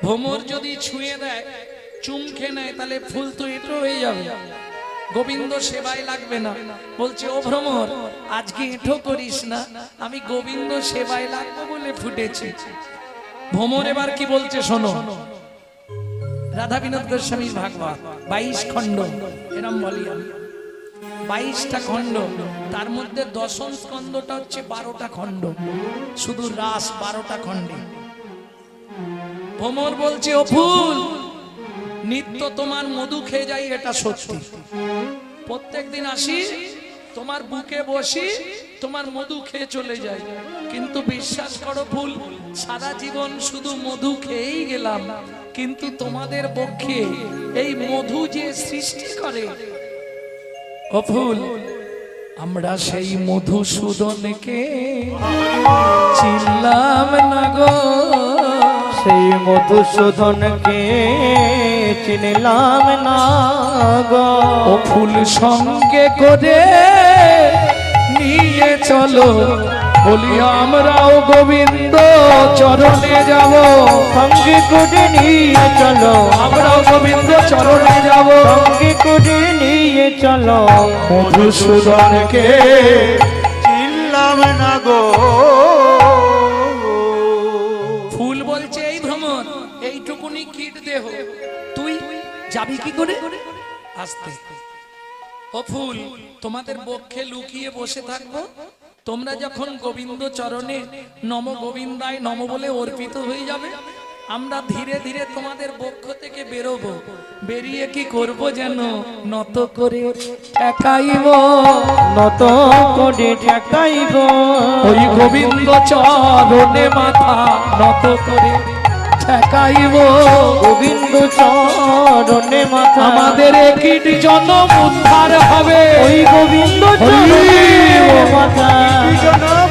ভ্রমর যদি ছুঁয়ে দেয় চুমকে নেয় তাহলে ফুল তো এটো হয়ে যাবে, গোবিন্দ সেবায় লাগবে না। বলছে ও ভ্রমর আজকে এঁঠো করিস না, আমি গোবিন্দ সেবায় লাগবো বলে ফুটেছি। ভ্রমর এবার কি বলছে শোনো, রাধা বিনোদ গোস্বামীর ভাগবত 22 খণ্ড, এরম বলি আমি 22টা খণ্ড, তার মধ্যে দশম স্কন্ধটা হচ্ছে 12টা খণ্ড, শুধু রাস 12টা খণ্ডে। ভ্রমর বলছে ও ফুল, নিত্য তোমার মধু খেয়ে যাই এটা সত্যি, প্রত্যেকদিন আসি তোমার বুকে বসি তোমার মধু খেয়ে চলে যাই, কিন্তু বিশ্বাস করো ফুল সারা জীবন শুধু মধু খেয়েই গেলাম, কিন্তু তোমাদের পক্ষে এই মধু যে সৃষ্টি করে ও ফুল, আমরা সেই মধুসূদনকে চিনলাম না গো, সেই মধুসূদনকে চিনলাম না গো। ও ফুল সঙ্গে করে নিয়ে চলো, বলি আমরাও গোবিন্দ চরণে যাব, সঙ্গে করে নিয়ে চলো, আমরাও গোবিন্দ চরণে যাব, সঙ্গে করে নিয়ে চলো, মধুসূদনকে চিনলাম না গো। ফুল বলছে এই ভ্রমর এইটুকুনি কীট দেহ, তুই যাবি কি করে? আসতে ও ফুল, তোমাদের বক্ষে লুকিয়ে বসে থাকবো, তোমরা যখন গোবিন্দ চরণে নম গোবিন্দায় নম বলে অর্পিত হয়ে যাবে, আমরা ধীরে ধীরে তোমাদের বক্ষ থেকে বেরোবো, বেরিয়ে কি করব যেন নত করে ঠেকাইব, নত করে ঠেকাইব, ওই গোবিন্দ চরণে মাথা নত করে ঠেকাইব, গোবিন্দ চরণে মাথা, আমাদের কীট জনম উদ্ধার হবে, ওই গোবিন্দ চরণে মাথা,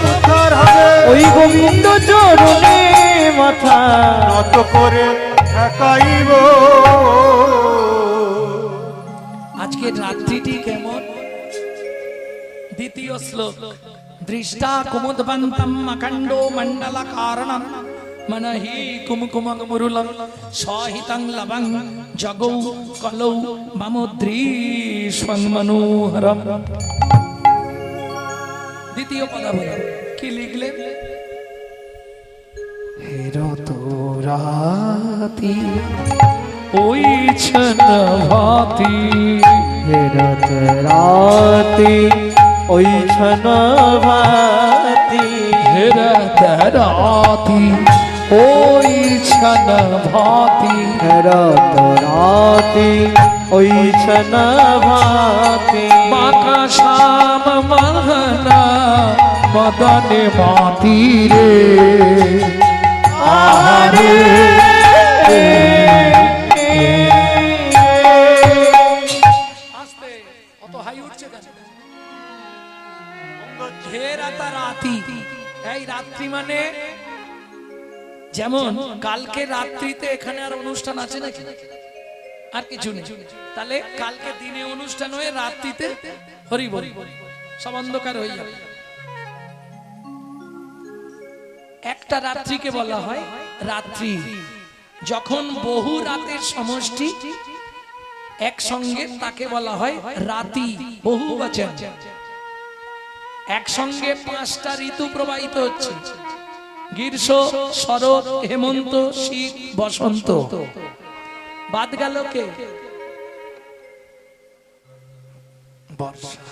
উদ্ধার হবে, ওই গোবিন্দ চরণে মাথা নত করে ঠেকাইব। আজকে রাত্রিটি কেমন? দ্বিতীয় শ্লোক, দৃষ্টা কুমুদবন্তম অখণ্ড মণ্ডল কারণম মনহি কুমকুমং মুরুলং সহিতং লবং জগৌ কলৌ মমোদ্রীষ্বং মনোহরম। দ্বিতীয় পদাবলী কি লিখলে? হেরত রাতি ওই ছন ভাতি, হেরত রাতি ওই ছন ভাতি, হেরত রাতি ওই ছন ভাতি, হেরত রাতি ওই ছন ভাতি, বাঁকা শ্যাম মহনা মদনে মাতি রে আহারে, আস্তে অত হাই উঠছে কেন? হে রাতা রাতি, এই রাত্রি মানে যেমন কালকে রাত্রিতে এখানে আর অনুষ্ঠান আছে নাকি? আর কিছু নেই, তাহলে কালকে দিনে অনুষ্ঠান হয়ে রাত্রিতে হরি বল সব অন্ধকার হয়ে যাবে। একটা রাত্রিকে বলা হয় রাত্রি, যখন বহু রাতের সমষ্টি একসঙ্গে তাকে বলা হয় রাতি, বহু বচন। একসঙ্গে 5টা ঋতু প্রবাহিত হচ্ছে, গ্রীষ্ম, শরৎ, হেমন্ত, শীত, বসন্ত, বাদ গেল কে? বর্ষা।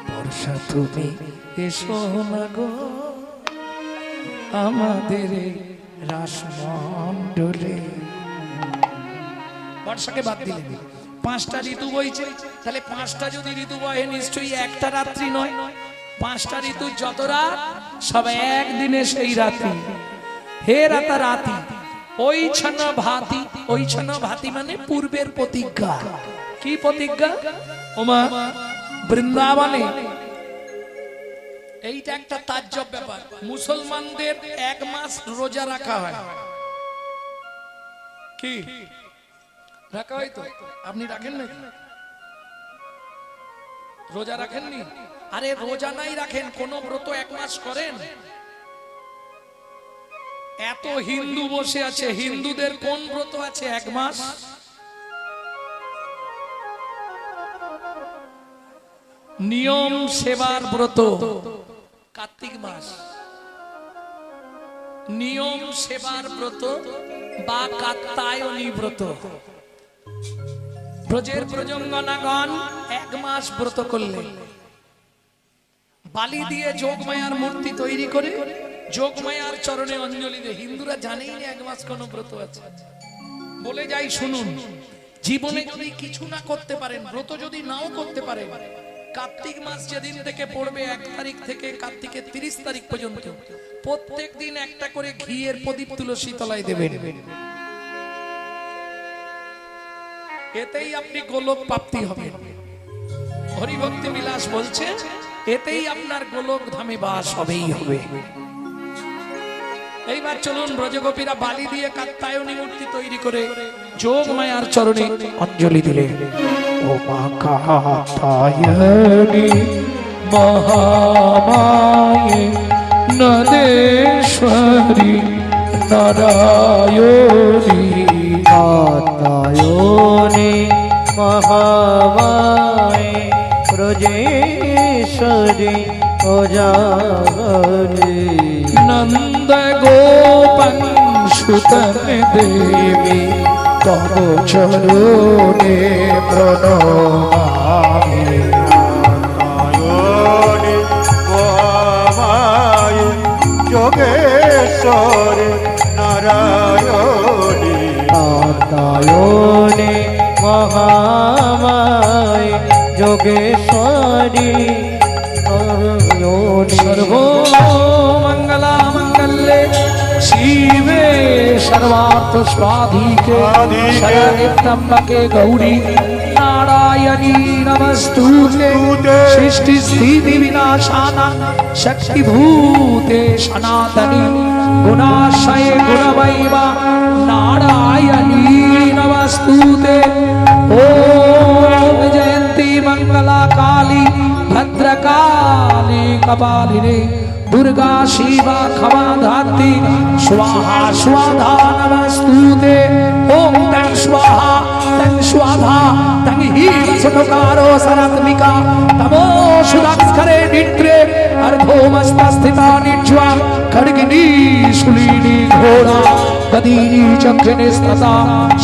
বর্ষা তুমি এসো না গো আমাদের রাসমণ্ডলে। বর্ষাকে বাদ দিলে 5টা ঋতু বইছে, তাহলে 5টা যদি ঋতু বহে নিশ্চয়ই একটা রাত্রি নয়, 5টা ঋতু যত রাত সব একদিনে সেই রাত্রি। হে রাতা রাতি ওই ছন ভাতি, ওই ছন ভাতি মানে পূর্বের প্রতিজ্ঞা। কি প্রতিজ্ঞা? ওমা বৃন্দাবনে, এইটা একটা তাজ্জব ব্যাপার, মুসলমানদের 1 মাস রোজা রাখা হয়। কি রাখা হয়? তো আপনি রাখেন নাকি? রোজা রাখেননি? আরে রোজা নাই রাখেন, কোন ব্রত 1 মাস করেন? এত হিন্দু বসে আছে, হিন্দুদের কোন ব্রত আছে 1 মাস? নিয়ম সেবার ব্রত কার্তিক মাস, নিয়ম সেবার ব্রত বা কাত্যায়নী ব্রত। ব্রজের প্রজঙ্গনাগণ 1 মাস ব্রত করলেন, বালি দিয়ে যোগমায়ার মূর্তি তৈরি করে যোগমায়ার চরণে অঞ্জলি দেয়। হিন্দুরা জানেই না 1 মাস কোন ব্রত আছে। বলে যাই শুনুন, জীবনে যদি কিছু না করতে পারেন, ব্রত যদি নাও করতে পারেন, কার্তিক মাস যেদিন থেকে পড়বে 1 তারিখ থেকে কার্তিকের 30 তারিখ পর্যন্ত প্রত্যেক দিন একটা করে ঘিয়ের প্রদীপ তুলসী তলায় দেবেন। এতেই আপনি গোলক প্রাপ্তি হবে। হরিভক্তি বিলাস বলছে এতেই আপনার গোলক ধামে বাস হবেই হবে। এইবার চলুন, ব্রজগোপীরা বালি দিয়ে কাত্যায়নী মূর্তি তৈরি করে যোগমায়ার চরণে অঞ্জলি দিলেন। ও মা কাত্যায়নী মহামায়ে নদেশ্বরী নারায়ণী, কাত্যায়নী মহামায়ে ব্রজেশ্বরী অজাগরী, নন্দ গোপন সুতন দেবী তব চরণে প্রণমামি। কাত্যায়নী মহামায়ে যোগেশ্বরী নারায়ণী, কাত্যায়নী মহামায়ে যোগেশ্বরী নারায়ণী। সর্বমঙ্গলা মঙ্গলে শিবে সর্বার্থ স্বাধিকে শরণে ত্র্যম্বকে গৌরী নারায়ণী নমস্তুতে। সৃষ্টি স্থিতি বিনাশানা শক্তিভূতে সনাতনী গুণাশয়ে গুণময়ীবা নারায়ণী নমস্তুতে। ওম জয়ন্তি মঙ্গলা কালী ভদ্রকালী কপালিনী दुर्गा शिवा क्षमा धात्री स्वाहा स्वाधा नमस्तुते। ओम तं स्वाहा तं स्वाधा तं ही सुखकारो सनात्मिका तमो सुदास्करे नित्रे अर्धोमस्ता स्थिता निज्वा खड्गिनी शूलिनी घोड़ा गदीनी चक्रिणी स्तता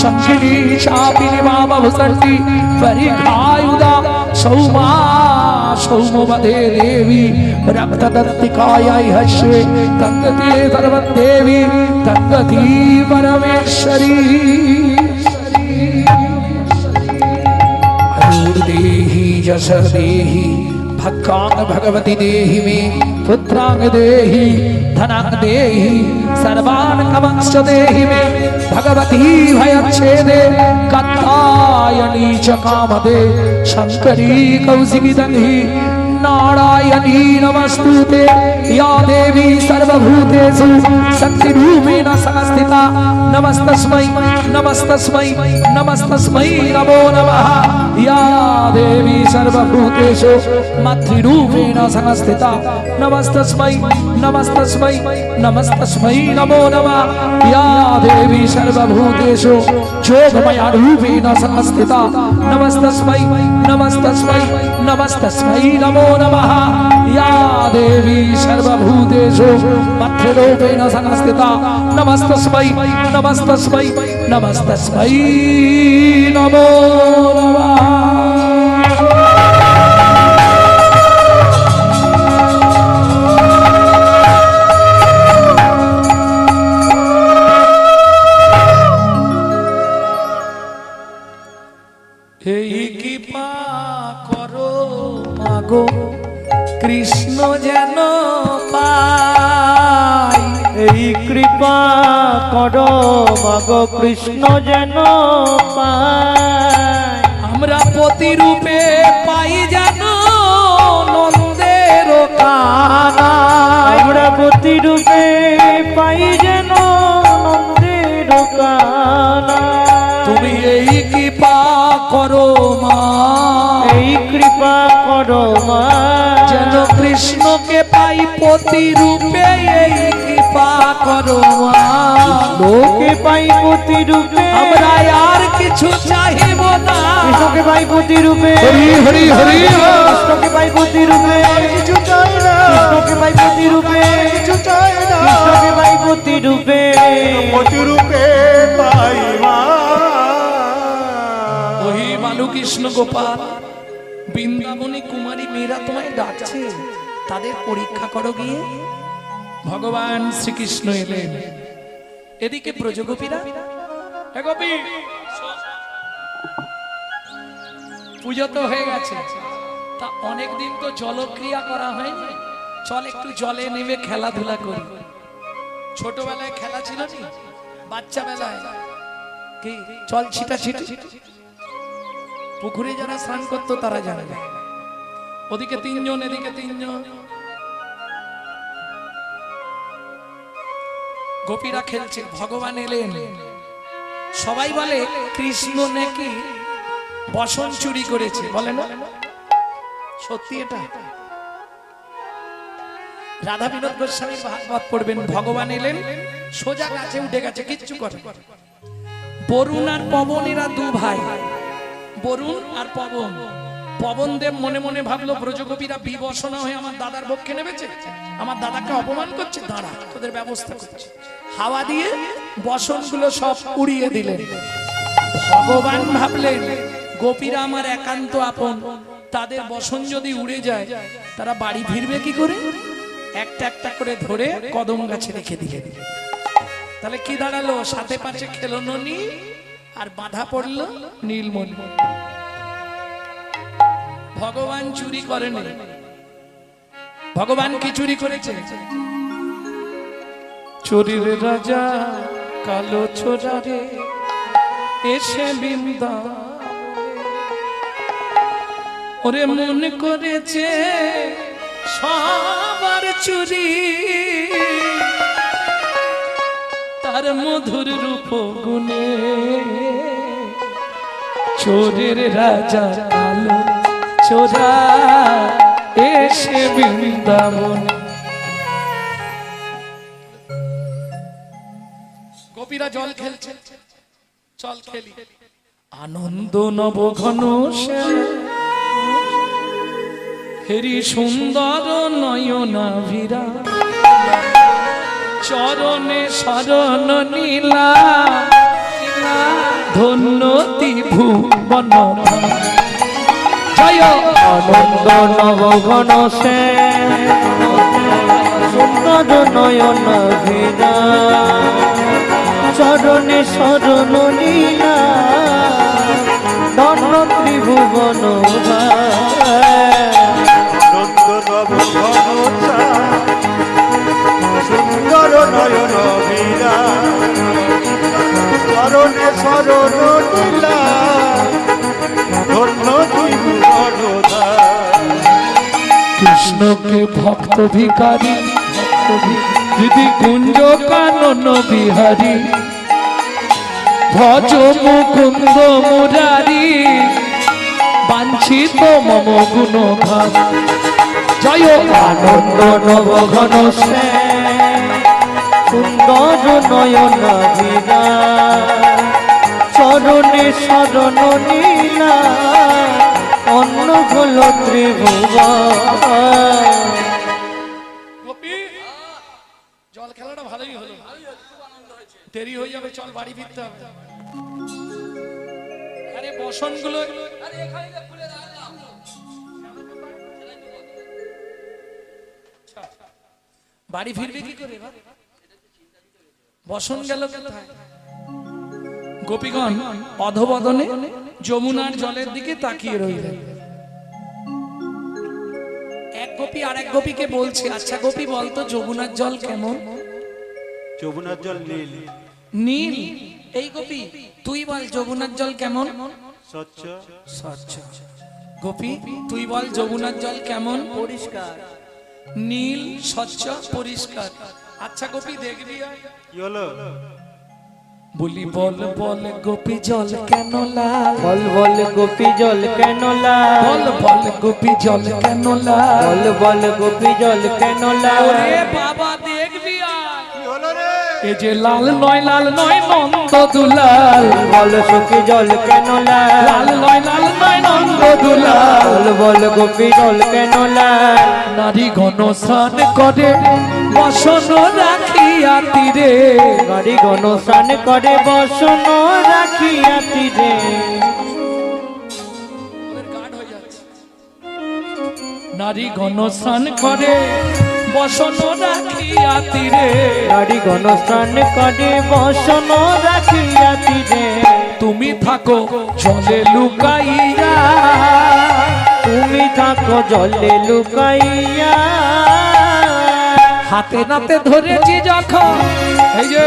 शंखिनी शापिनी वामभुसर्ति परिघायुधा सौमा सौमवदे देवी रक्तदत्तिकायै हस्ये तङ्गते सर्वदेवी तङ्गती परमेश्वरी। देहि यश देहि भक्कांग भगवती देहि मे पुत्रांग देहि धनांग देहि सर्वान् कामांश्च देहि मे भगवती भयच्छेदे कात्यायनी च कामदे शंकरी कौशिकी दंहि नारायणी नमस्तुते। या देवी सर्वभूतेषु शक्तिरूपेण संस्थिता नमस्तस्मै नमस्तस्मै नमस्तस्मै नमो नमः। या देवी सर्वभूतेषु मातृरूपेण संस्थिता नमस्तस्मै नमस्तस्मै नमस्तस्मै नमो नमः। या देवी सर्वभूतेषु जोगमया रूपेण संस्थिता नमस्तस्मै नमस्तस्मै नमस्तस्मै नमो नमः। या देवी सर्वभूतेषु मातृरूपेण संस्थिता नमस्तस्मै नमस्तस्मै नमस्तस्मै नमो नमः। কৃপা করো মাগো কৃষ্ণ যেন পাই, এই কৃপা করো মাগো কৃষ্ণ যেন পাই, আমরা প্রতিরূপে পাই যেন নন্দের কানা, আমরা প্রতিরূপে পাই যেন নন্দের কানা। তুমি এই কৃপা করো মা, এই কৃপা করো মা, যেন কৃষ্ণকে পাই প্রতিরূপে, এই কৃপা করো লোকে পাই পতি রূপে আমরা আর কিছু চাহিব না কৃষ্ণকে পাই পতি রূপে হরি হরি হরি কৃষ্ণকে পাই পতি রূপে কিছু চাই না কৃষ্ণকে পাই পতি রূপে কিছু চাই না কৃষ্ণকে পাই পতি রূপে পতি রূপে পাই মা ওই বালু কৃষ্ণ গোপাল বৃন্দাবনী কুমারী মেয়েরা তোমায় ডাকছে, তাদের পরীক্ষা করো গিয়ে। ভগবান শ্রীকৃষ্ণ এলেন, এদিকে ব্রজগোপীরা, হে গোপী, পুজো তো হয়ে গেছে, তা অনেকদিন তো জলক্রিয়া করা হয়নি, চল একটু জলে নেমে খেলাধুলা করি। ছোটবেলায় খেলা ছিল না, বাচ্চা বেলায় কি চল ছিটা ছিটা, পুকুরে যারা স্নান করতো তারা জানে না। ওদিকে তিনজন, এদিকে তিনজন, গোপীরা খেলছে, ভগবান এলেন। সবাই বলে কৃষ্ণ নাকি বসন চুরি করেছে, বলে না? সত্যি এটা? রাধা বিনোদ গোস্বামী ভাগবত পড়বেন, ভগবান এলেন, সোজা গাছে উঠে গেছে, কিচ্ছু করে। বরুণ আর পবনেরা দু ভাই, বরুণ আর পবন। পবন দেব মনে মনে ভাবলো ব্রজগোপীরা বিবসনা হয়ে আমার দাদার পক্ষে নেমেছে, আমার দাদাকে অপমান করছে, দাঁড়া তোদের ব্যবস্থা করছে। হাওয়া দিয়ে বসনগুলো সব উড়িয়ে দিলেন। ভগবান ভাবলেন গোপীরা আমার একান্ত আপন, তাদের বসন যদি উড়ে যায় তারা বাড়ি ফিরবে কি করে? একটা একটা করে ধরে কদম গাছে রেখে দিলেন। তাহলে কি দাঁড়ালো? সাথে পাশে খেলো ননি আর বাধা পড়লো নীলমণি। ভগবান চুরি করেনি। ভগবান কি চুরি করেছে? চোরের রাজা কালো ছোড়ারে এসে বৃন্দা ওরে মন করেছে সবার চুরি, তার মধুর রূপ গুণে চোরের রাজা কালো ছোড়া এসে বৃন্দাবন। গোপীরা জল খেলছে, চল খেলি। আনন্দ নব ঘন হেরি সুন্দর নয়নাভিরা চরণে শরণ নীলা ধন্য ত্রিভুবন। জয় আনন্দ নবঘন সে সুন্দর নয়ন ভিরা চরণে শরণ লীলা ধন্য ত্রিভুবন। সুন্দর নয়ন বীরা চরণে শরণ নীলা ধন্য ত্রিভুবনধা। কৃষ্ণকে ভক্ত ভিখারি দিদি কুঞ্জ কানন বিহারী ভজ মুকুন্দ মুরারি বাঞ্ছিত মম গুণ ধাম। জয় আনন্দ নবঘন সে সুন্দর নয়ন ভিরা চরণে শরণ নীলা অন্ন হল ত্রিভুবন। জল খেলাটা ভালোই হলো, দেরি হয়ে যাবে, চল বাড়ি ফিরতে হবে। আরে বসন গুলো বাড়ি ফিরবে কি করে? বসন গেল কোথায়? গোপীগণ অধবদনে যমুনার জলের দিকে তাকিয়ে রইলেন। এক গোপী আর এক গোপীকে বলছে, আচ্ছা গোপী বলতো যমুনার জল কেমন? যমুনার জল নীল নীল। এই গোপী তুই বল যমুনার জল কেমন? স্বচ্ছ স্বচ্ছ। গোপী তুই বল যমুনার জল কেমন? পরিষ্কার নীল, স্বচ্ছ, পরিষ্কার। আচ্ছা গোপী দেখবি কি হলো? বলি বল বল গোপী জল কেন লাল? বল বল গোপী জল কেন লাল? বল বল গোপী জল কেন লাল? বল বল গোপী জল কেন লাল? ওরে বাবা দেখবি আয়। কি হলো রে? এ যে লাল নয় নন্দ দুলাল, বল সখী জল কেন লাল, লাল নয় নন্দ দুলাল। বল গোপী জল কেন লাল, নারী ঘন স্নান করে বসন রাখিয়া তীরে, নারী গণ স্নান করে বসন রাখিয়া তীরে। নারী ঘন স্নান করে বসন রাখিয়া তীরে, নারী গণ স্নান করে বসন রাখিয়া তীরে। তুমি থাকো জলে লুকাইয়া, তুমি থাকো জলে লুকাইয়া, হাতে নাতে ধরেছি যখন, এই যে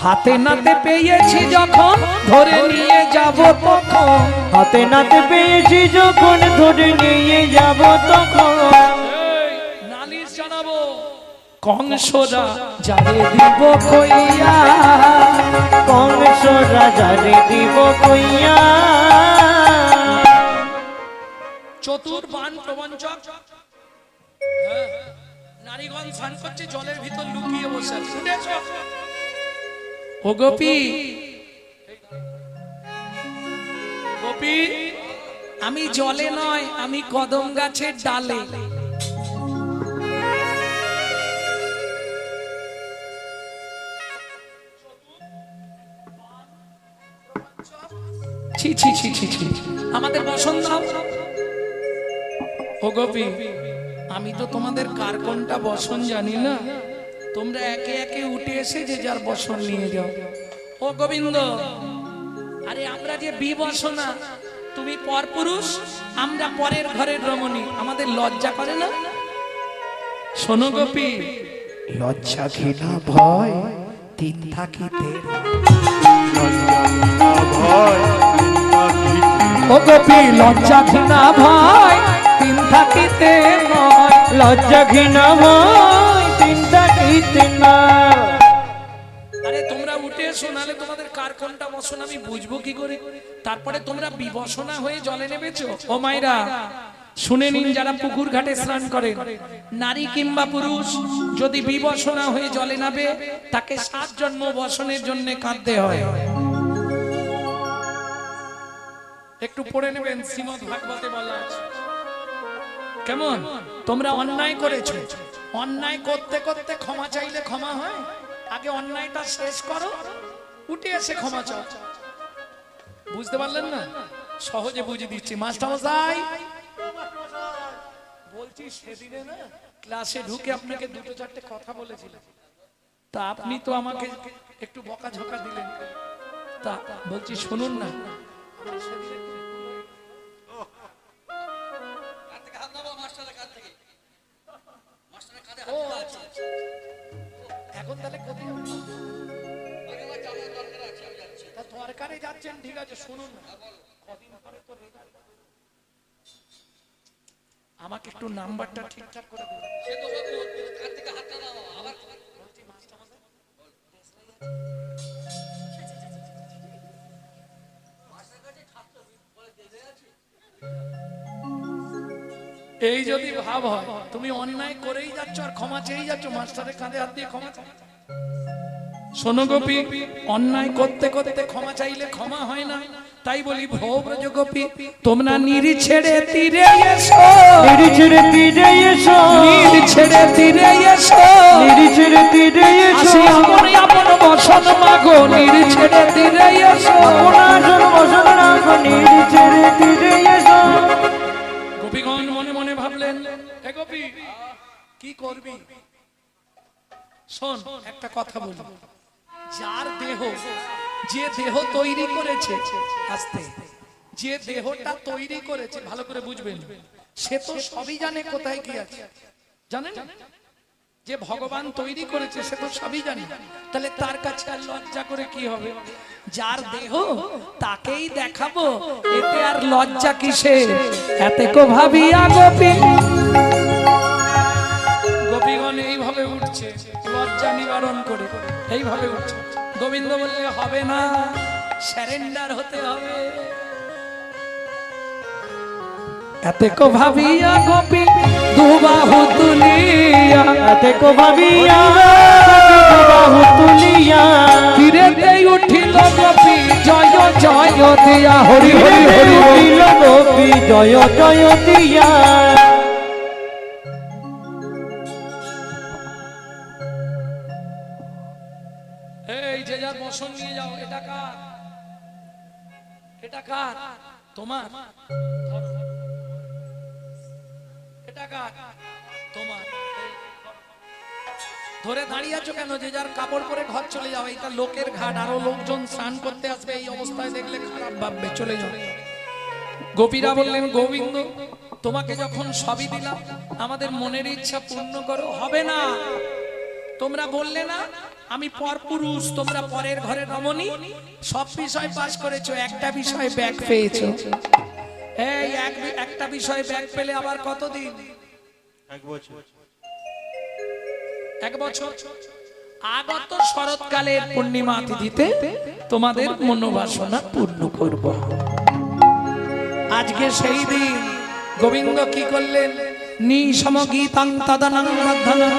হাতে নাতে পেয়েছি যখন ধরে নিয়ে যাব তখন, হাতে নাতে পেয়েছি যখন ধরে নিয়ে যাব তখন। নালিশ জানাবো কংসরা যারে দিব কইয়া, কংস রাজারে দিব কইয়া। চতুর্বান প্রবঞ্চক, নারীগণ স্নান করছে জলের ভিতর লুকিয়ে বসে আছে। উঠে এসো। ও গোপী, গোপী আমি জলে নয়, আমি কদম গাছের ডালে। ছি ছি ছি ছি ছি, আমাদের বসন্ত। ও গোপী, আমি তো তোমাদের কার কোনটা বসন জানি না, তোমরা একে একে উঠে এসে যে যার বসন নিয়ে যাও। ও গোবিন্দ, আরে আমরা যে বিবসনা, তুমি পরপুরুষ, আমরা পরের ঘরের রমণী, আমাদের লজ্জা করে না? শোনো গোপী, লজ্জা ঘৃণা ভয় তিন থাকিতে, ভয় ও গোপী লজ্জা ঘৃণা ভয় তিন থাকিতে নয়, লজ্জা ঘৃণা ভয় তিন থাকিতে না। আরে তোমরা উঠে এসো, নালে তোমাদের কার কোনটা বসন আমি বুঝবো কি করে? তারপরে তোমরা বিবসনা হয়ে জলে নেমেছো। ও মাইরা শুনে নিন, যারা পুকুর ঘাটে স্নান করে, নারী কিংবা পুরুষ যদি বিবসনা হয়ে জলে নামে, তাকে 7 জন্ম বসনের জন্য কাঁদতে হয়। একটু পড়ে নেবেন, শ্রীমদ্ ভাগবতে বলা আছে। কেমন? তোমরা অন্যায় করেছো, অন্যায় করতে করতে ক্ষমা চাইলে ক্ষমা হয়? আগে অন্যায়টা শেষ করো, উঠে এসে ক্ষমা চাও। বুঝতে পারলেন না? সহজে বুঝিয়ে দিচ্ছি। মাস্টারমশাই বলছি, সেদিনে না ক্লাসে ঢুকে আপনাকে 2-4টে কথা বলেছিলাম, তা আপনি তো আমাকে একটু বকাঝকা দিলেন। তা বলছি শুনুন না, এখন তাহলে কোথায় দরকারে যাচ্ছেন? ঠিক আছে, শুনুন না, কদিন পরে তো রেজাল্ট, আমাকে একটু নাম্বারটা ঠিকঠাক করে দেবেন। এই যদি ভাব হয় তুমি অন্যায় করেই যাচ্ছ আর ক্ষমা চেয়েই যাচ্ছ, মাস্টারের কাঁধে হাত দিয়ে ক্ষমা চাই। শোনো গোপী, অন্যায় করতে করতে ক্ষমা চাইলে ক্ষমা হয় না। তাই বলি, ভবব্রজ গোপী তোমরা নিরি ছেড়ে তীরে এসো, নিরি ছেড়ে তীরে এসো, নিরি ছেড়ে তীরে এসো, নিরি ছেড়ে তীরে এসো। আসি আপন আপন বসন মাগো, নিরি ছেড়ে তীরে এসো, আপন বসন রাখো, নিরি ছেড়ে তীরে এসো। গোপীগণ মনে মনে ভাবলেন, হে গোপী কি করবি? শোন একটা কথা বলি, যার দেহ, যে দেহ তৈরি করেছে, আস্তে, যে দেহটা তৈরি করেছে, ভালো করে বুঝবেন, সে তো সবই জানে কোথায় কি আছে, জানেন? যে ভগবান তৈরি করেছে সে তো সবই জানে, তাহলে তার কাছে আর লজ্জা করে কি হবে? যার দেহ তাকেই দেখাবো, এতে আর লজ্জা কিসে? এতে কো ভাবিয়া গোপী, গোপীগণ এইভাবে উঠছে লজ্জা নিবারণ করে, এইভাবে উঠছে। গোবিন্দ বললে হবে না, স্যারেন্ডার হতে হবে। এতে কো ভাবিয়া গোপী দুবাহু তুলিয়া, এতে কো ভাবিয়া বাহু তুলিয়া, তীরেতে উঠিল গোপী জয় জয় দিয়া, হরি হরি হরি হরি। উঠিল গোপী জয় জয় দিয়া। এই যে যার বসন নিয়ে যাও, এটা কার? এটা কার? তোমার? এটা কার? তোমার। ধরে দাঁড়িয়ে আছো কেন? যে যার কাপড় পরে ঘর চলে যাও, এটা লোকের ঘাট, আরো লোকজন স্নান করতে আসবে, এই অবস্থায় দেখলে খারাপ ভাববে, চলে যাও। গোপীরা বললেন, গোবিন্দ তোমাকে যখন সবই দিলাম, আমাদের মনের ইচ্ছা পূর্ণ করো। হবে না, তোমরা বললে না আমি পরপুরুষ, তোমরা পরের ঘরে রমণী, সব বিষয় পাস করেছো, একটা বিষয় ব্যাক পেয়েছো। এই একটা বিষয় ব্যাক পেলে আবার কতদিন? 1 বছর। 1 বছর। আগত শরৎকালের পূর্ণিমা তিথিতে তোমাদের মনোবাসনা পূর্ণ করব। আজকে সেই দিন গোবিন্দ কি করলেন? নিসম গীতাং তদনং বদ্ধনা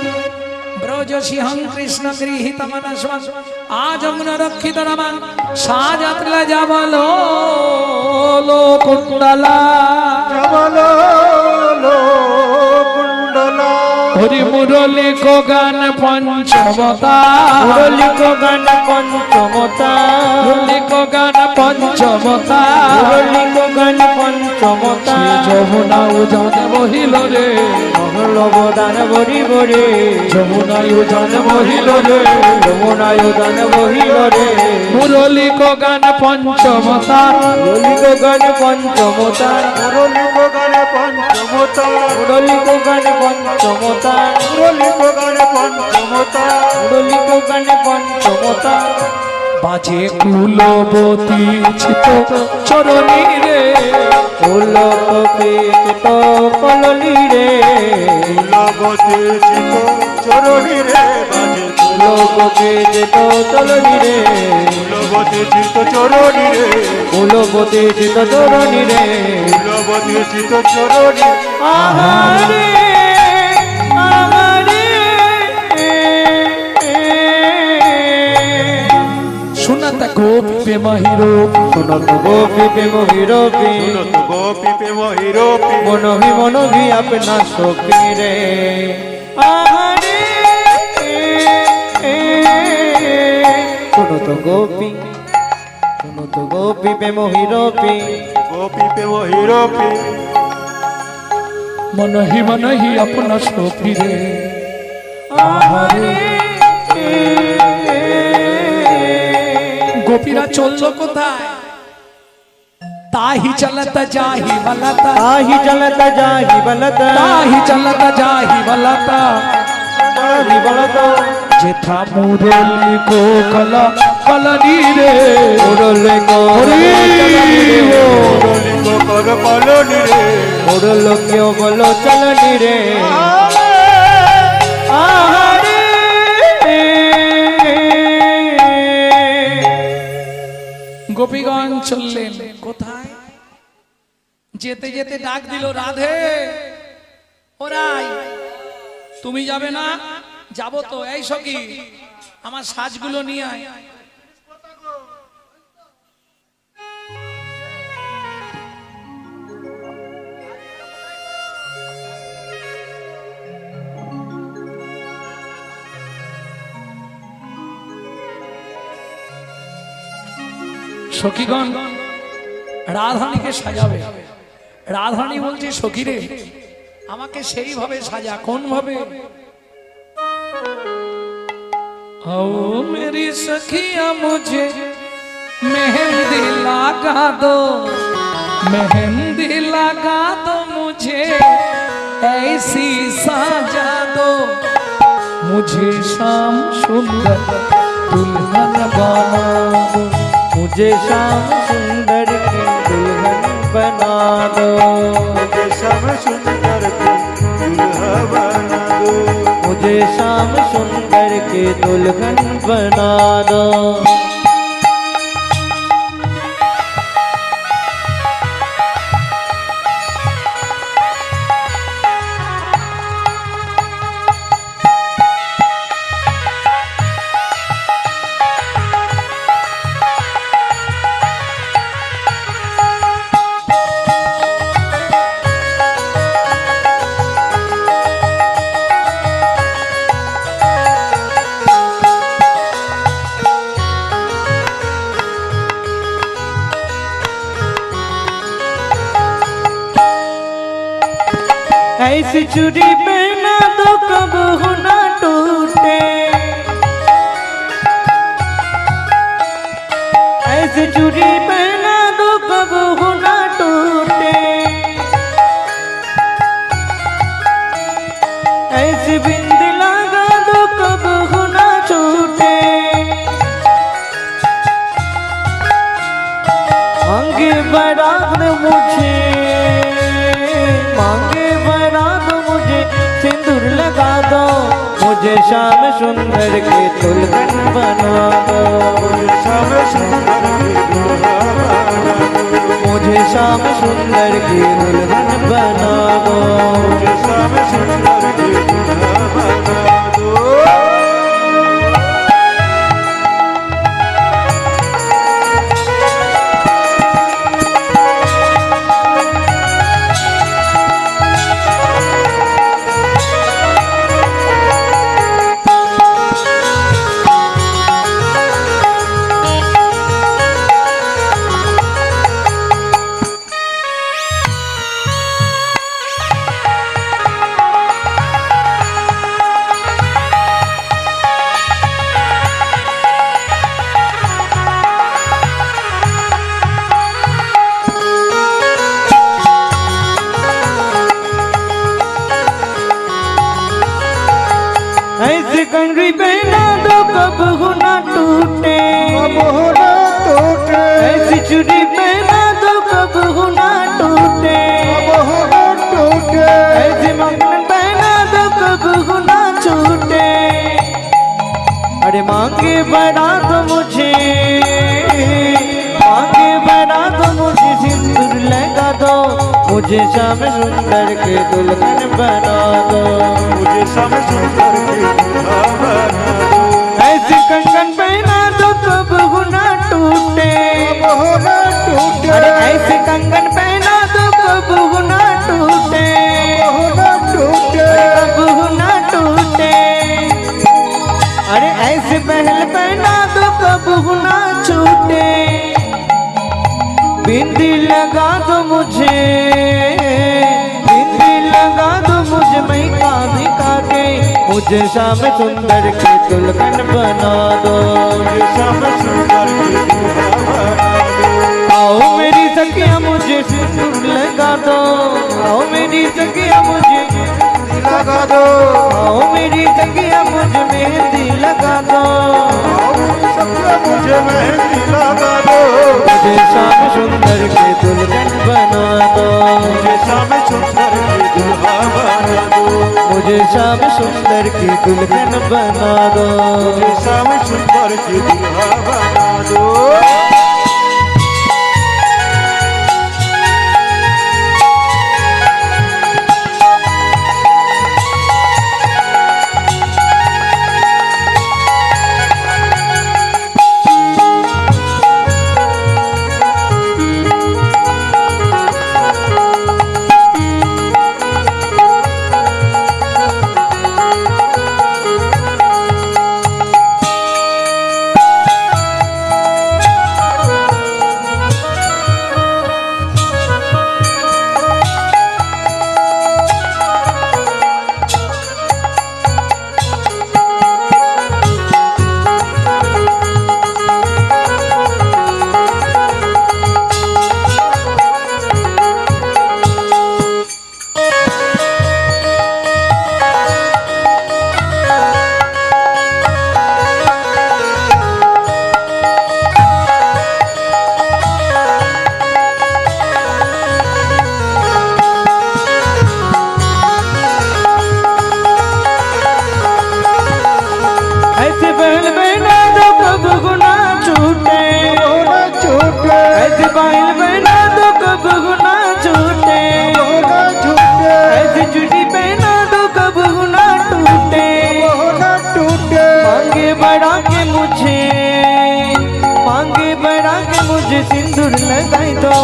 ব্রজ সিংহং কৃষ্ণ গৃহীত মনস্বা আজগ্ন রক্ষিত রমান সাজাতলা যাবলো কুণ্ডলা জবলো কুণ্ডলা, হরি মুরলি কো গান পঞ্চমতা, মুরলি কো গান পঞ্চমতা, মুরলি কো গান পঞ্চমতা, মুরলি কো গান পঞ্চমতা। যমুনা উজান বহিল রে, মহলবদান বরি বরে, যমুনা উজান বহিল রে, যমুনায় দান বহিল রে। মুরলি কো গান পঞ্চমতা, মুরলি কো গান পঞ্চমতা, মুরলী গানে পঞ্চমতা, মুরলি কো গান পঞ্চমতা, মুরলী গানে পঞ্চমতা, মুরলি কো গান পঞ্চমতা। বাজে কুলবতী চিত চরণী রে, ফুল কপিত কললি রে, ফুলবতী চিত চরণী রে, বাজে ফুল কপিত তলনি রে, ফুলবতী চিত চরণী রে, ফুল কপিত তরণি রে। ফুলবতী চিত চরণী। আহারে আহারে শুনত গোপী প্রেম হিরো, শুনত গোপী প্রেম হিরোপি, শুনত গোপী প্রেম হিরোপি, মনহি আপনা সখী রে। আহারে শুনত গোপী প্রেম হিরোপি, গোপী প্রেম হিরোপি, মনহি আপনা সখী রে। আহারে গোপীরা চললো কোথায়? তাহি চলতা যাহি বলতা, আহি চলতা যাহি বলতা, তাহি চলতা যাহি বলতা, যাহি বলতা। যেথা মুরলি কো কলা কলনি রে, মুরলি কো মুরলী কর কলনি রে, মুরলি কেও বলো চলনি রে। আহারে গোপীগণ চললেন কোথায়? যেতে যেতে ডাক দিল, রাধে ও রাই, তুমি যাবে না? যাবো তো। এই সখী, আমার সাজগুলো নিয়ে আয়। সখীগণ রাধারানীকে সাজাবে। রাধারানী বলছে, সখী রে আমাকে সেইভাবে সাজা। কোন ভাবে? ও মেরি সখিয়া মুঝে মেহেंदी लगा दो, मेहंदी लगा दो मुझे, ऐसी साजा दो, मुझे शाम सुंदर दुल्हन बना दो, मुझे श्याम सुंदर की दुल्हन बना दो, मुझे श्याम सुंदर की दुल्हा बना दो, मुझे श्याम सुंदर की दुल्हन बना दो। ऐसी चूड़ी पहना तो कब ना टूटे, ऐसी चूड़ी पहना तो कब ना टूटे, ऐसी बिंदी लगा तो कब ना छूटे। मांगे बारात मुझे, मांगे बारात मुझे सिंदूर लगा दो, मुझे श्याम सुंदर के दुल्हन बना दो, मुझे श्याम सुंदर की दुल्हा बना दो, मुझे श्याम सुंदर की दुल्हन बना दो, मुझे श्याम सुंदर की दुल्हा बना दो। ऐसे कंगड़ी पहना तो कब ना टूटे, मोहना टूटे, ऐसी चूड़ी पहना तो कब ना टूटे, मोहना टूटे, ऐसे मंगन पहना तो कब ना छूटे। अरे मांगे बड़ा तो मुझे, मांगे बड़ा तो मुझे सिंदूर लगा दो, मुझे श्याम सुंदर के दुल्हन बना दो, मुझे श्याम सुंदर की दुल्हा बना दो। ऐसे कंगन पहना तो कब ना टूटे, मोहना टूटे, अरे ऐसे कंगन पहना तो कब ना टूटे, मोहना टूटे, कब ना टूटे। अरे ऐसे पहल पहना तो कब ना छूटे, बिंदी लगा दो मुझे, बिंदी लगा दो मुझे महका भिका के, मुझे श्याम सुंदर के दुल्हन बना दो, मुझे श्याम सुंदर की दुल्हा बना दो। आओ मेरी सखिया मुझे सिंदूर लगा दो, आओ मेरी सखिया मुझे लगा दो, आओ मेरी सखिया मुझे मेहंदी लगा दो, सबके मुझे मेहंदी लगा दो, मुझे श्याम सुंदर के दुल्हन बना दो, मुझे श्याम सुंदर की दुल्हा बना दो, मुझे श्याम सुंदर की दुल्हन बना दो, मुझे श्याम सुंदर की दुल्हा बना दो। सिंदूर लगाई दो,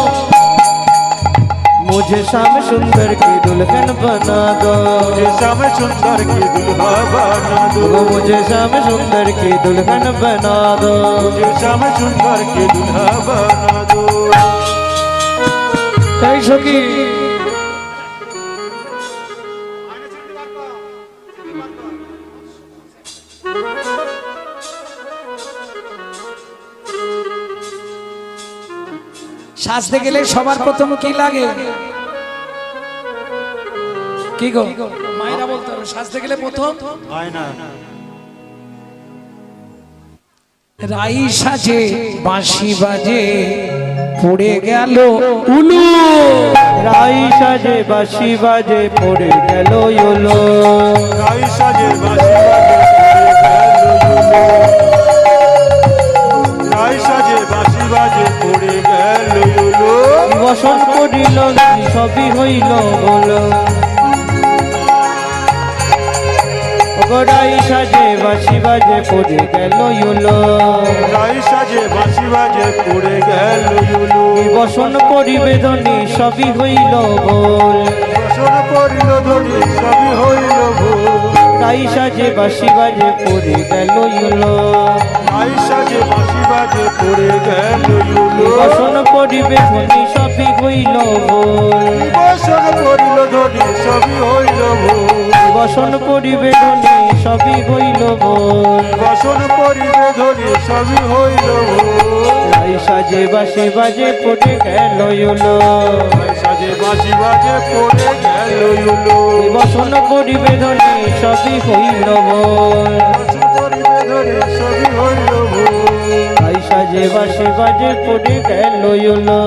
मुझे श्याम सुंदर की दुल्हन बना दो, मुझे श्याम सुंदर की दुल्हा बना दो, मुझे श्याम सुंदर की दुल्हन बना दो, मुझे श्याम सुंदर की दुल्हा बना दो। তাই সখী সাজতে গেলে সবার প্রথম কি লাগে? কি গো মায়েরা বলতে হবে, সাজতে গেলে প্রথম আয়না। রাই সাজে বাঁশি বাজে পড়ে গেল উলু। রাই সাজে বাঁশি বাজে পড়ে গেল ইউলো। রাই সাজে বাঁশি বাজে রাই সাজে বাঁশি বাজে পড়ে গেল ইউলো। বসন করিল সবই হইল বলো। রাই সাজে বাঁশি বাজে পড়ে গেল ইউলো। রাই সাজে বাঁশি বাজে পড়ে গেল ইউলো। বসন করিবে ধ্বনি সবই হইল বল। বসন করিল ধ্বনি সবই হইল ভোল। রাই সাজে বাঁশি বাজে পড়ে গেল ইউলো। রাই সাজে বাঁশি বাজে পড়ে গেল ইউলো। বসন করিবে ধ্বনি সবই হইল বল। বসন করিল ধ্বনি সবই হইল ভোল। বসন করিবে ধ্বনি সবই হইল বল। বসন করিবে ধ্বনি সবই হইল ভোল। রাই সাজে বাঁশি বাজে পড়ে গেল ইউলো। রাই সাজে বাঁশি বাজে পড়ে গেল ইউলো। বসন করিবে ধ্বনি সবই হইল বল। বসন করিবে ধ্বনি সবই হইল ভোল। রাই সাজে বাঁশি বাজে পড়ে গেল ইউলো।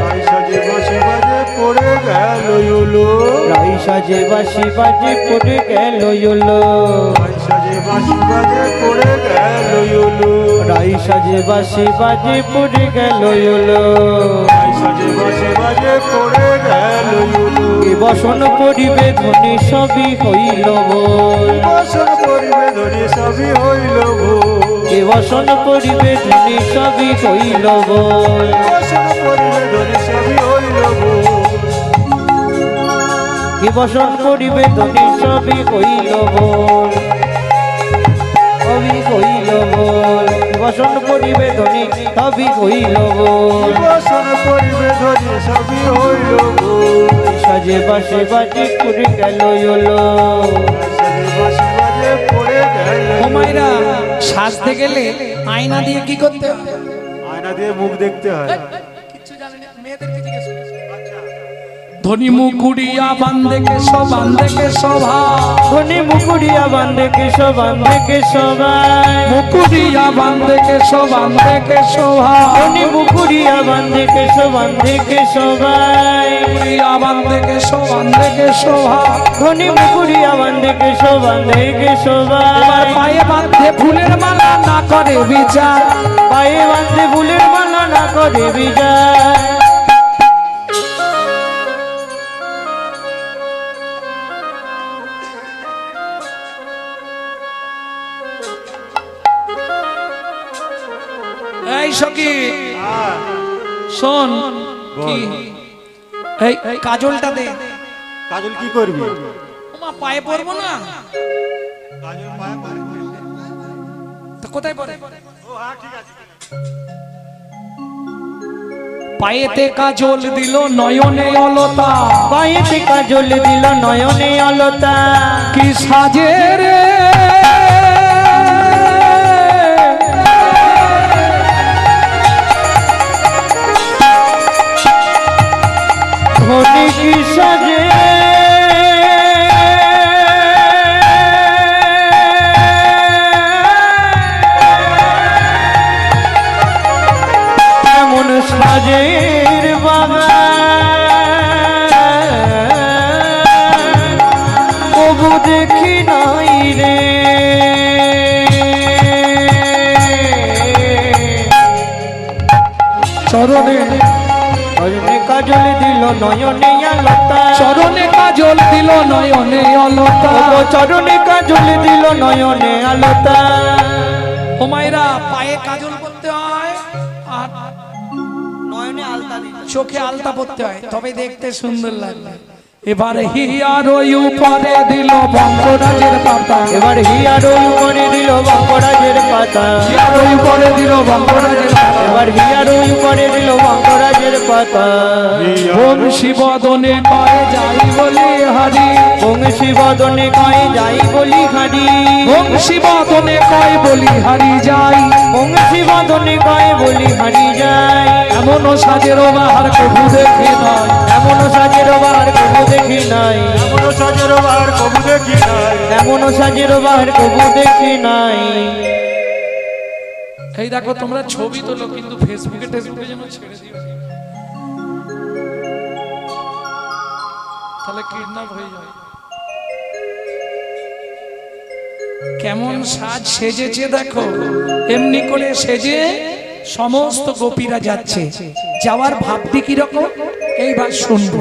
রাই সাজে বাঁশি বাজে পড়ে গেল ইউলো। রাই সাজে বাঁশি বাজে পড়ে গেল ইউলো। রাই সাজে বাঁশি বাজে পড়ে গেল ইউলো। রাই সাজে বাঁশি বাজে পড়ে গেল ইউলো। রাই সাজে বাঁশি বাজে পড়ে গেল ইউলো। বসন করিবে ধ্বনি সবই হইল বল। বসন করিবে ধ্বনি সবই হইল ভোল। বসন করিবে ধ্বনি সবই হইল বল। বসন করিবে ধ্বনি সবই হইল ভোল। বসন করিবে ধ্বনি সবই হইল বল। সবই হইল বল। বসন করিবে ধ্বনি সবই হইল বল। বসন করিবে ধ্বনি সবই হইল ভোল। সাজে বাঁশি বাজে পড়ে গেল ইউলো। সাজে বাঁশি বাজে পড়ে গেল। ও মায়েরা, সাজতে গেলে আয়না দিয়ে কি করতে হয়? আয়না দিয়ে মুখ দেখতে হয়। কিচ্ছু জানি না, মেয়েদেরকে জিজ্ঞেস করছি। ধনী মুকুড়িয়া বান্ধে কেশো বান্ধে কেশোভা। ধনী মুকুড়িয়া বান্ধে কেশো বান্ধে কেশোভাই। মুকুড়িয়া বান্ধে কেশো বান্ধে কেশোভা। ধনী মুকুড়িয়া বান্ধে কেশো বান্ধে কেশোভাই। মুকুড়িয়া বান্ধে কেশো বান্ধে কেশোভা। ধনী মুকুড়িয়া বান্ধে কেশো বান্ধে এবার কেশোভাই। পায়ে বাঁধে ফুলের মালা না করে বিচার। পায়ে বান্ধে ফুলের মালা না করে বিজয়। এই সখী শোন, কি এই কাজলটা দে। কাজল কি করবি? ওমা পায়ে পড়বো না কাজল পায়ে পড়বে। তো কোথায় পড়ে? ও হ্যাঁ ঠিক আছে। পায়েতে কাজল দিল নয়নে অলতা। পায়েতে কাজল দিল নয়নে অলতা। কি সাজে রে ধনী কি সাজে এমন সাজের বাগান কবু দেখি নাই রে। চরণে চরণে কাজল দিল নয়নে অলতা। চরণে কাজল দিল নয়নে অলতা। ও চরণে কাজল দিল নয়নে আলতা। ও মায়েরা, পায়ে কাজল পরতে হয় আর নয়নে আলতা দিল। চোখে আলতা পরতে হয়, তবে দেখতে সুন্দর লাগবে। এবার হিয়ার উপরে দিল বঙ্গরাজের পাতা। এবার হিয়ার উপরে দিল বঙ্গরাজের পাতা। হিয়ার উপরে দিল বঙ্গরাজের পাতা। এবার হিয়ার উপরে দিল বঙ্গরাজের পাতা। বংশী বদনে কয়ে যাই বলি হারি। বংশী বদনে কয় যাই বলি হারি। বংশী বদনে কয় বলি হারি যাই। বংশী বদনে কয় বলি হারি যায়। এমন এমন সাজের বাহার কবু দেখি নাই, এমন সাজের বাহার কবু দেখি নাই, এমন সাজের বাহার কবু দেখি নাই। এমন সাজের বাহার কবু দেখি নাই। এই দেখো তোমরা ছবি তোলো কিন্তু ফেসবুকে টেসবুকে যেন ছেড়ে দিও, তাহলে কিডন্যাপ হয়ে যাবে। কেমন সাজ সেজেছে দেখো, এমনি করে সেজে সমস্ত গোপীরা যাচ্ছে। যাওয়ার ভাবটি কিরকম এইবার শুনবো।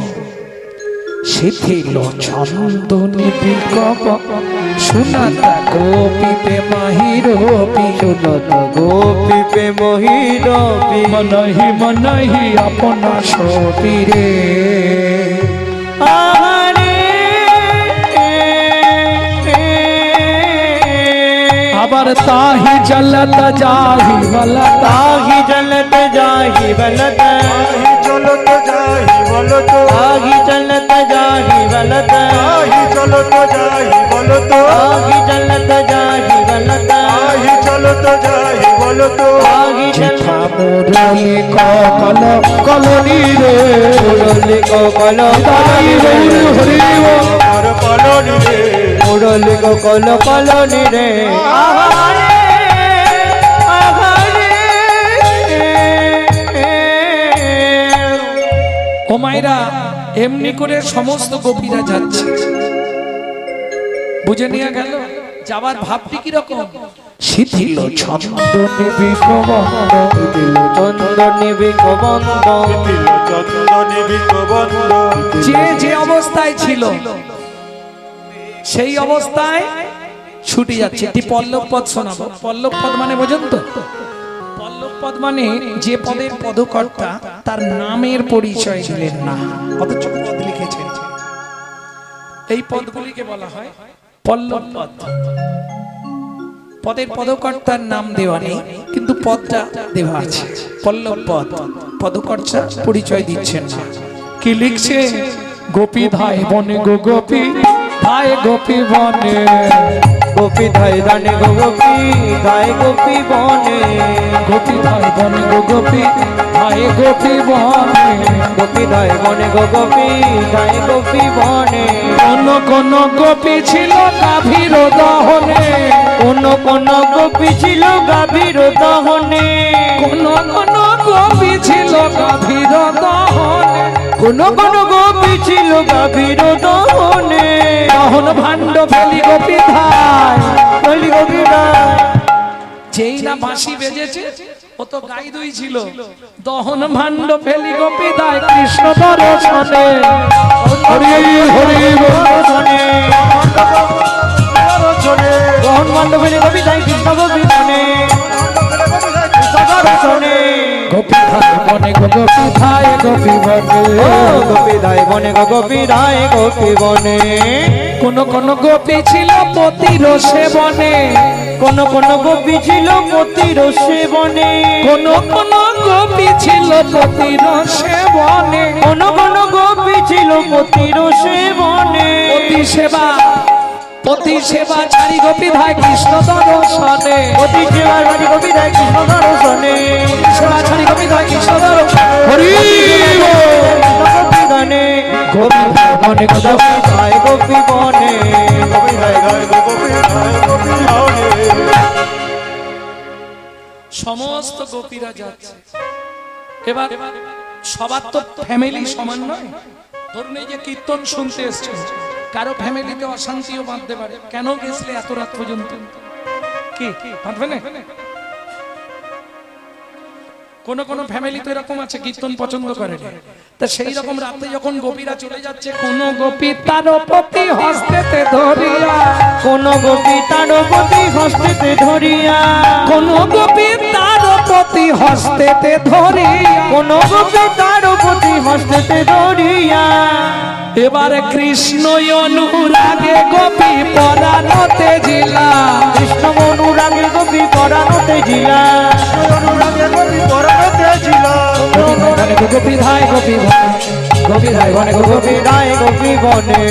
শিথিল চন্দনে বিকপ সুনাতা গোপীতে মাহিরপি, সুনত গোপীপে মহিরপি, মনহি মনহি আপনা সতীরে। আহারে আবার তাহি জলত যাহি বলতা, তাহি জলত যাহি বলত, আহি চলো তো যাই বলো তো, তাহি জলত যাহি বলত, আহি চলো তো যাই বলো তো, তাহি জলত যাহি বলত, আহি চলো তো যাই বলো তো। তাহি যেথা মুরলি কল কলনি রে, মুরলি কল তাই গৌর হরি বল। আর পালনি রে, মুরলি কল কলনি রে। আহারে আহারে ও মায়েরা, এমনি করে সমস্ত গোপীরা যাচ্ছে। বুঝে নিয়ে গেল যাবার ভাবটি কিরকম। শিথিল ছন্দনে বিকবন্ধ, চন্দনে বিকবন্ধ, তিল চন্দনে বিকবন্ধ, যে যে অবস্থায় ছিল সেই অবস্থায় ছুটে যাচ্ছে। একটি পল্লব পদ শোনাবো। পল্লব পদ মানে বোঝেন তো? পল্লব পদ মানে যে পদের পদকর্তা তার নামের পরিচয় দিলেন না, অথচ পদ লিখেছেন। এই পদগুলিকে বলা হয় পল্লব পদ। পদের পদকর্তার নাম দেওয়া নেই, কিন্তু পদটা দেওয়া আছে। পল্লব পদ, পদকর্তা পরিচয় দিচ্ছেন না। কি লিখছে? গোপী ধায় বনে গো গোপী ধায় গোপী বনে, গোপী ধাই দানে গো গোপী ধাই গোপী বনে, গোপী ধায় বনে গো গোপী ধায় গোপী বনে। গোপী ধাই বনে গো গোপী ধাই গোপী বনে। কোন কোন গোপী ছিল গাভীর দহনে, কোন কোন গোপী ছিল গাভীর দহনে, কোন কোন গোপী ছিল গাভীর দহনে। কোন কোন গোপী ছিল গাভীর দহনে। দহন ভাণ্ড ফেলি গোপী ধায়, বলি গোপী ধাই, যেই না বাঁশি বেজেছে ও তো গাই দুই ছিল। দহন ভাণ্ড ফেলি গোপী ধায় কৃষ্ণ দর্শনে। হরি হরি বল। দর্শনে দর্শনে, গহন মণ্ডপে গোপী ধাই কৃষ্ণ গোপী বনে, কৃষ্ণ দর্শনে। গোপী ধায় বনে গো গোপী ধায় গোপী বনে। ও গোপী ধাই বনে গো গোপী ধাই গোপী বনে। কোন কোন গোপী ছিল পতির সেবনে, কোন কোন গোপী ছিল পতির সেবনে, কোন কোন গোপী ছিল পতির সেবনে। কোন কোন গোপী ছিল পতির সেবনে। পতি সেবা চারি গোপী ধায় কৃষ্ণ দর্শনে। পতি সেবার বাড়ি গোপী ধাই কৃষ্ণ দর্শনে, সেবা চারি গোপী ধায় কৃষ্ণ দর্শনে। হরি গোপী গানে গোপী ধায় বনে গো গোপী ধাই গোপী বনে। গোপী ধাই ধাই গোপী ধাই গোপী ধানে। সমস্ত গোপীরা যাচ্ছে। এবার সবার তো ফ্যামিলি সমান নয়। ধরুন এই যে কীর্তন শুনতে এসছেন, কারো ফ্যামিলিতে অশান্তিও বাঁধতে পারে। কেন গেছলে এত রাত পর্যন্ত? কি বাঁধবে না? কোন কোন ফ্যামিলি তো এরকম আছে কীর্তন পছন্দ করে না। তা সেই রকম রাতে যখন গোপীরা চলে যাচ্ছে, কোন গোপী তার প্রতি হস্তেতে ধরিয়া, কোন গোপী তার প্রতি হস্তেতে ধরিয়া, কোন গোপী তার প্রতি হস্তেতে ধরিয়া, কোন গোপী তার প্রতি হস্তেতে ধরিয়া। এবারে কৃষ্ণ অনুরাগে গোপী পরাণতে জিলা, কৃষ্ণ অনুরাগে গোপী পরাণতে জিলা, অনুরাগে গোপী পরাণতে জিলা। গোপী ধায় গোপী বনে, গোপী ধায় বনে গোপী ধাই গোপী বনে।